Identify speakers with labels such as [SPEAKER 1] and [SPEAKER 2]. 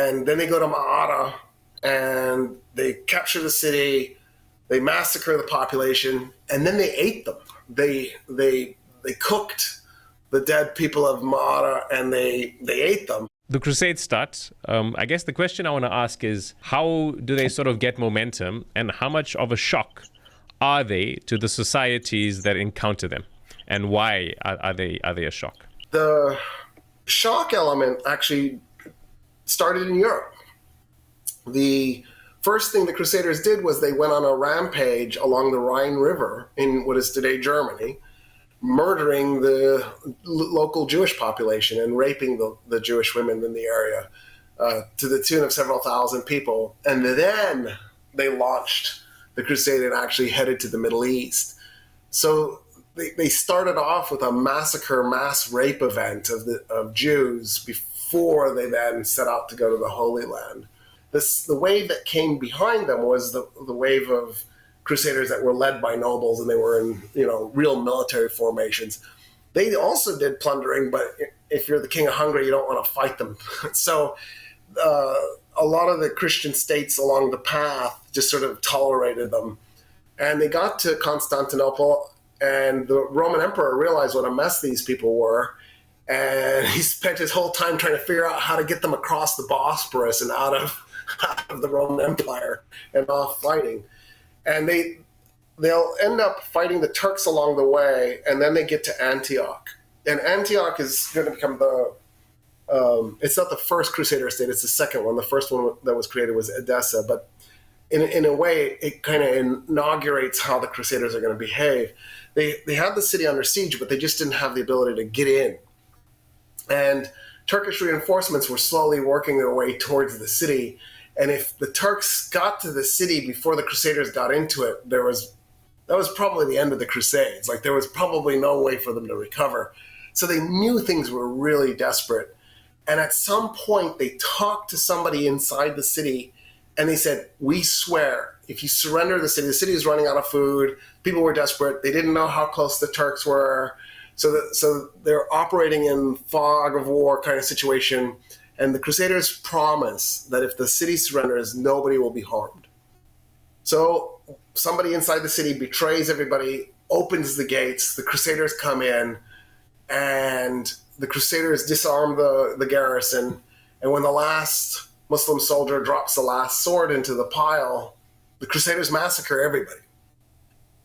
[SPEAKER 1] And then they go to Ma'ara and they capture the city, they massacre the population, and then they ate them. They cooked the dead people of Ma'ara and they ate them.
[SPEAKER 2] The Crusades start. I guess the question I want to ask is, how do they sort of get momentum, and how much of a shock are they to the societies that encounter them, and why are they a shock?
[SPEAKER 1] The shock element actually started in Europe. The first thing the Crusaders did was they went on a rampage along the Rhine River in what is today Germany, murdering the local Jewish population and raping the Jewish women in the area to the tune of several thousand people. And then they launched the crusade and actually headed to the Middle East. So they started off with a massacre, mass rape event of Jews before they then set out to go to the Holy Land. The wave that came behind them was the wave of Crusaders that were led by nobles, and they were in real military formations. They also did plundering, but if you're the king of Hungary, you don't want to fight them. So a lot of the Christian states along the path just sort of tolerated them. And they got to Constantinople, and the Roman emperor realized what a mess these people were. And he spent his whole time trying to figure out how to get them across the Bosporus and out of the Roman Empire and off fighting. And they'll end up fighting the Turks along the way, and then they get to Antioch. And Antioch is going to become it's not the first Crusader state, it's the second one. The first one that was created was Edessa, but in a way, it kind of inaugurates how the Crusaders are going to behave. They had the city under siege, but they just didn't have the ability to get in. And Turkish reinforcements were slowly working their way towards the city. And if the Turks got to the city before the Crusaders got into it, that was probably the end of the Crusades. Like, there was probably no way for them to recover. So they knew things were really desperate. And at some point, they talked to somebody inside the city, and they said, "We swear, if you surrender the city is running out of food. People were desperate. They didn't know how close the Turks were. So they're operating in fog of war kind of situation. And the Crusaders promise that if the city surrenders, nobody will be harmed." So somebody inside the city betrays everybody, opens the gates, the Crusaders come in, and the Crusaders disarm the garrison. And when the last Muslim soldier drops the last sword into the pile, the Crusaders massacre everybody.